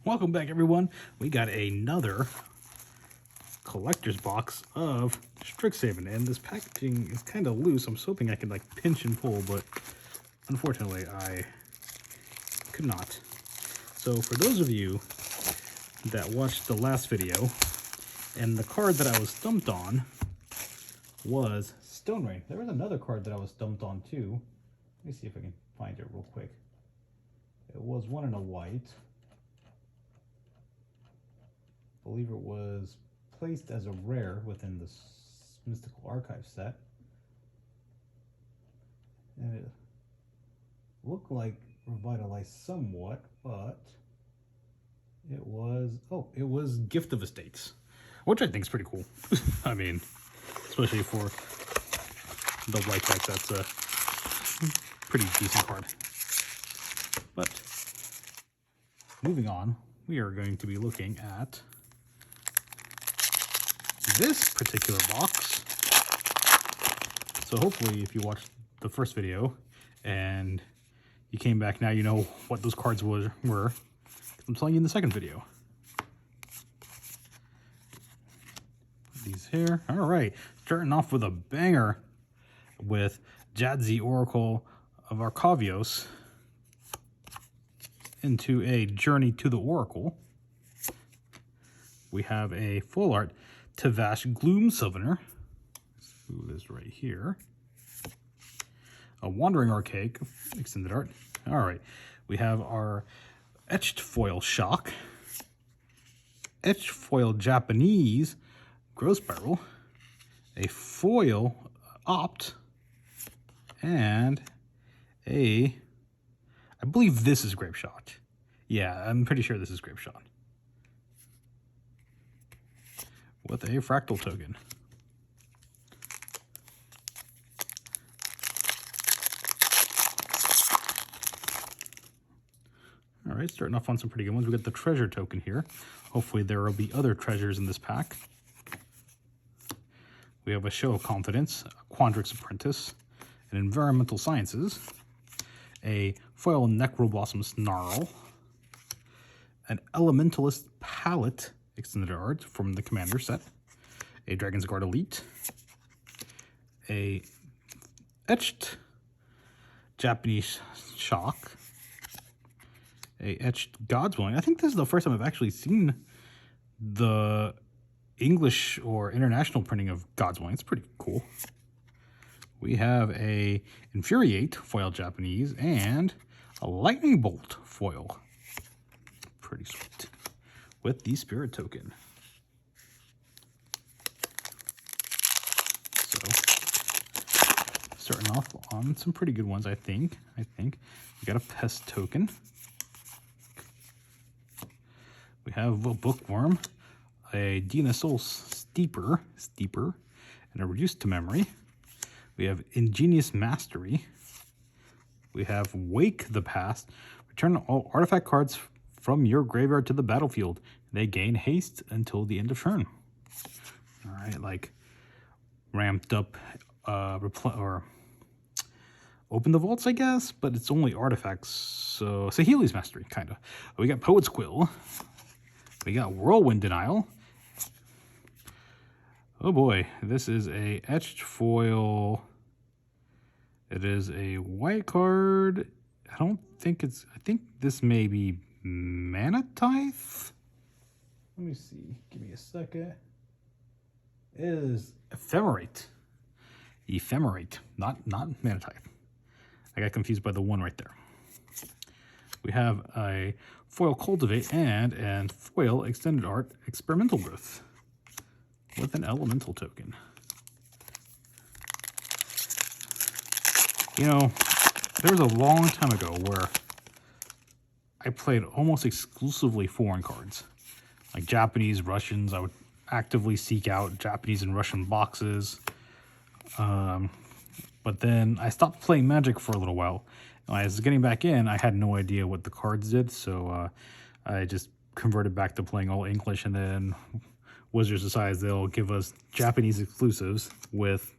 Welcome back, everyone. We got another collector's box of Strixhaven, and this packaging is kind of loose. I'm hoping I can like pinch and pull, but unfortunately I could not. So for those of you that watched the last video, and the card that I was stumped on was Stone Rain. There was another card that I was stumped on too. Let me see if I can find it real quick. It was one in a white. I believe it was placed as a rare within the Mystical Archive set. And it looked like revitalized somewhat, but it was, it was Gift of Estates, which I think is pretty cool. I mean, especially for the white deck, that's a pretty decent card. But moving on, we are going to be looking at this particular box. So hopefully if you watched the first video and you came back, now you know what those cards were. I'm telling you in the second video. Put these here. All right, starting off with a banger with Jadzi Oracle of Arcavios into a Journey to the Oracle. We have a full art Tavash Gloom Summoner. Let's move this right here. A Wandering Archaic extended art. All right, we have our etched foil Shock, etched foil Japanese Growth Spiral, a foil Opt, and I believe this is Grape Shot. Yeah, I'm pretty sure this is Grape Shot. With a fractal token. All right, starting off on some pretty good ones. We got the treasure token here. Hopefully there will be other treasures in this pack. We have a Show of Confidence, a Quandrix Apprentice, an Environmental Sciences, a foil Necroblossom Snarl, an Elementalist Palette extended art from the Commander set, a Dragon's Guard Elite, a etched Japanese Shock, a etched God's Willing. I think this is the first time I've actually seen the English or international printing of God's Willing. It's pretty cool. We have a Infuriate foil Japanese and a Lightning Bolt foil. Pretty sweet. With the Spirit token. So, starting off on some pretty good ones, I think. We got a Pest token. We have a Bookworm, a Dinosaur Steeper, and a Reduced to Memory. We have Ingenious Mastery. We have Wake the Past. Return all artifact cards from your graveyard to the battlefield. They gain haste until the end of turn. All right, like ramped up, or open the vaults, I guess, but it's only artifacts. So Saheeli's Mastery, kind of. We got Poet's Quill. We got Whirlwind Denial. Oh boy, this is a etched foil. It is a white card. I think this may be Mana Tithe? Let me see. Give me a second. It is Ephemerate. Not Mana Tithe. I got confused by the one right there. We have a foil Cultivate and foil extended art Experimental Growth with an elemental token. You know, there was a long time ago where I played almost exclusively foreign cards, like Japanese, Russians. I would actively seek out Japanese and Russian boxes. But then I stopped playing Magic for a little while. When I was getting back in, I had no idea what the cards did, so I just converted back to playing all English, and then Wizards decides they'll give us Japanese exclusives with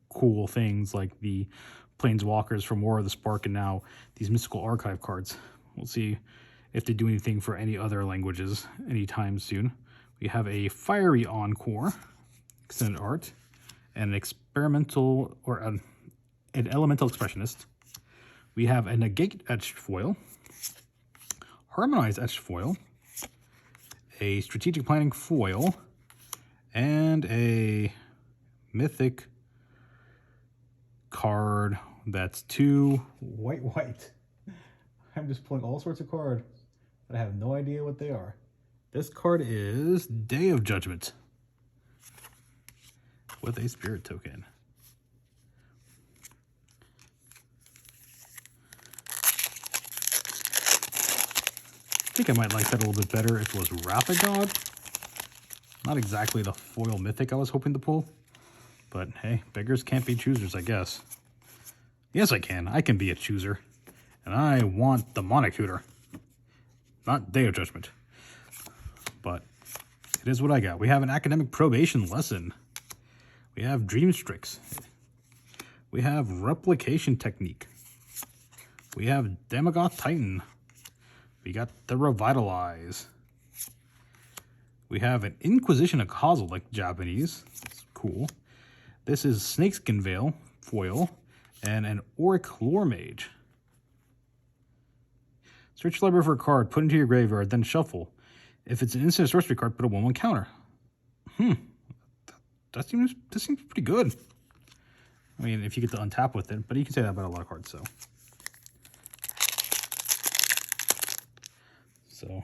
cool things like the Planeswalkers from War of the Spark, and now these Mystical Archive cards. We'll see if they do anything for any other languages anytime soon. We have a Fiery Encore extended art, and an experimental or an elemental expressionist. We have a negate etched foil, harmonized etched foil, a strategic planning foil, and a mythic card that's 2 white. I'm just pulling all sorts of cards, but I have no idea what they are. This card is Day of Judgment with a spirit token. I think I might like that a little bit better if it was Wrath of God. Not exactly the foil mythic I was hoping to pull, but hey, beggars can't be choosers, I guess. Yes, I can. I can be a chooser. And I want the Monocooter, not Day of Judgment. But it is what I got. We have an academic probation lesson. We have Dream Strix. We have Replication Technique. We have Damogoth Titan. We got the Revitalize. We have an Inquisition of Causal, like Japanese. That's cool. This is Snakeskin Veil, foil, and an Auric Lore Mage. Search your library for a card, put it into your graveyard, then shuffle. If it's an instant sorcery card, put a 1/1 counter. This seems pretty good. I mean, if you get to untap with it, but you can say that about a lot of cards, So,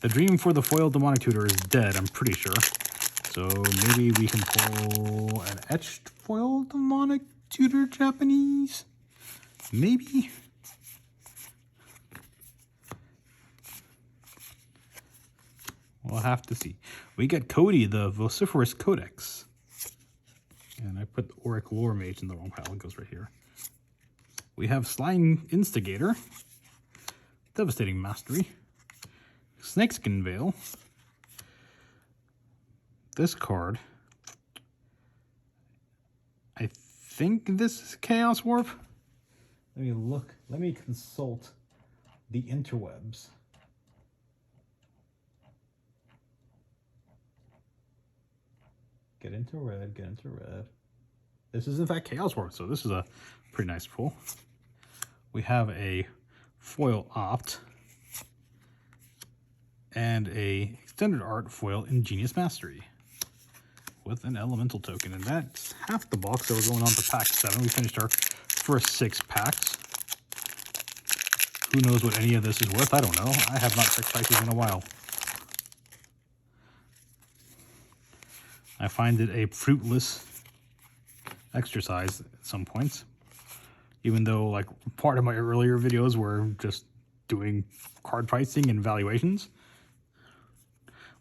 the dream for the foil demonic tutor is dead, I'm pretty sure. So maybe we can pull an etched foil demonic tutor Japanese? Maybe? We'll have to see. We get Cody, the Vociferous Codex. And I put Auric Lore Mage in the wrong pile. It goes right here. We have Slying Instigator, Devastating Mastery, Snakeskin Veil. This card, I think this is Chaos Warp. Let me look. Let me consult the interwebs. Get into red, get into red. This is in fact Chaos Warp, so this is a pretty nice pull. We have a foil Opt and a extended art foil Ingenious Mastery with an elemental token, and that's half the box. So we're going on to pack 7. We finished our first 6 packs. Who knows what any of this is worth? I don't know. I have not checked prices in a while. I find it a fruitless exercise at some points, even though like part of my earlier videos were just doing card pricing and valuations.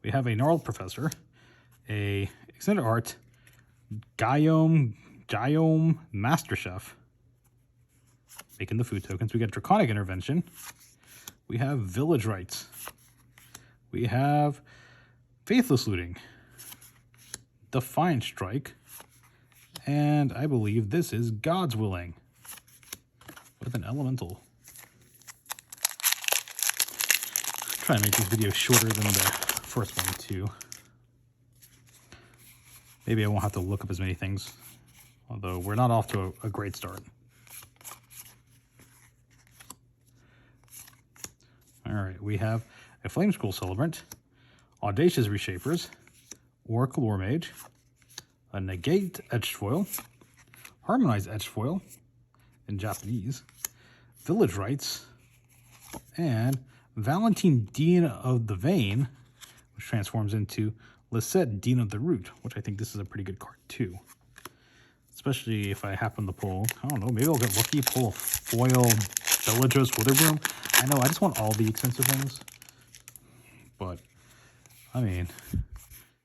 We have a Gnarled Professor, a extended art Gyome Master Chef, making the food tokens. We got Draconic Intervention. We have Village Rites. We have Faithless Looting, Defiant Strike, and I believe this is God's Willing with an elemental. Try and make these videos shorter than the first one too. Maybe I won't have to look up as many things, although we're not off to a great start. All right, we have a Flame Scroll Celebrant, Audacious Reshapers, Auric Lore Mage, a Negate Etched Foil, Harmonized Etched Foil in Japanese, Village Rites, and Valentine Dean of the Vein, which transforms into Lisette Dean of the Root, which I think this is a pretty good card too. Especially if I happen to pull, I don't know, maybe I'll get lucky, pull a foil Villager's Witherbloom. I know, I just want all the expensive things. But, I mean,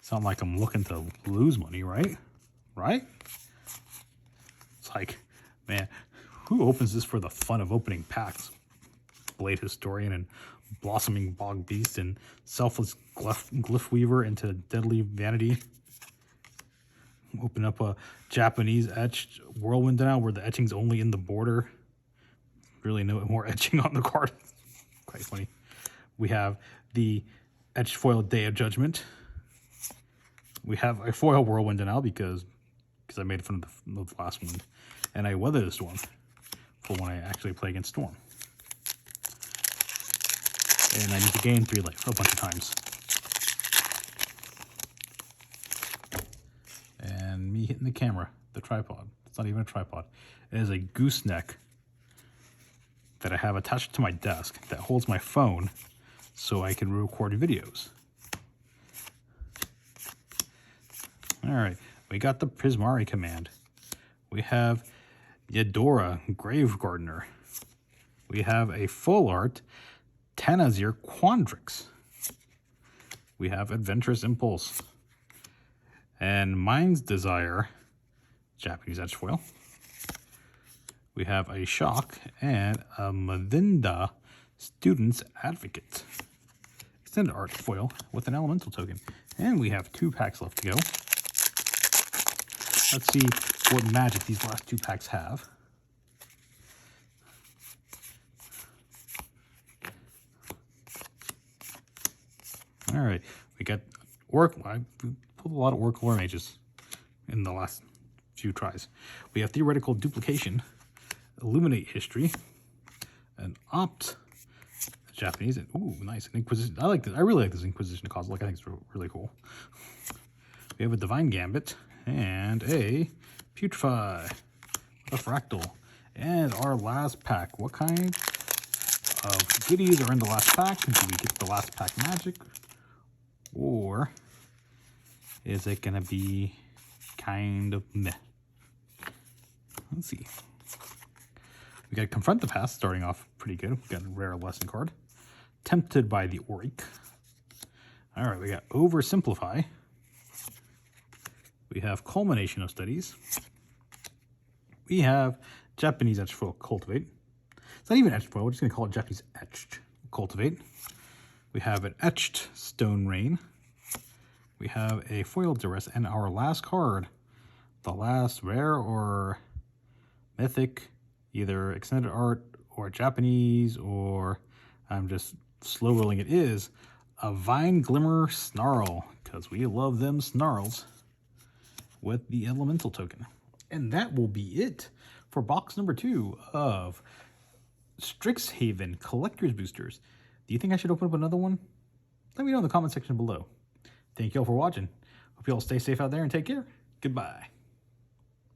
it's not like I'm looking to lose money, right? Right? It's like, man, who opens this for the fun of opening packs? Blade Historian and Blossoming Bog Beast and Selfless Glyph Weaver into Deadly Vanity. Open up a Japanese etched Whirlwind now where the etching's only in the border. Really no more etching on the card. Quite funny. We have the etched foil Day of Judgment. We have a foil Whirlwind now because I made fun of the last one. And I Weather the Storm for when I actually play against Storm. And I need to gain 3 life a bunch of times. And me hitting the camera, the tripod. It's not even a tripod. It is a gooseneck that I have attached to my desk that holds my phone so I can record videos. Alright, we got the Prismari command. We have Yadora, Grave Gardener. We have a full art Tanazir Quandrix. We have Adventurous Impulse. And Mind's Desire, Japanese edge foil. We have a Shock and a Mavinda Student's Advocate. Extended art foil with an elemental token. And we have 2 packs left to go. Let's see what magic these last 2 packs have. All right, we got I pulled a lot of Oracle War Mages in the last few tries. We have Theoretical Duplication, Illuminate History, an Opt, Japanese, and ooh, nice, an Inquisition. I like this. I really like this Inquisition Cosmic. I think it's really cool. We have a Divine Gambit and a Putrefy, a Fractal, and our last pack. What kind of goodies are in the last pack? Do we get the last pack magic? Or is it going to be kind of meh? Let's see. We got Confront the Past, starting off pretty good. We got a rare lesson card. Tempted by the Auric. All right, we got Oversimplify. We have Culmination of Studies. We have Japanese Etched Foil Cultivate. It's not even Etched Foil, we're just going to call it Japanese Etched Cultivate. We have an Etched Stone Rain. We have a Foil Duress, and our last card, the last rare or mythic, either extended art or Japanese, or I'm just slow rolling it, is a Vine Glimmer Snarl, because we love them snarls, with the elemental token. And that will be it for box number 2 of Strixhaven Collector's Boosters. Do you think I should open up another one? Let me know in the comment section below. Thank you all for watching. Hope you all stay safe out there and take care. Goodbye.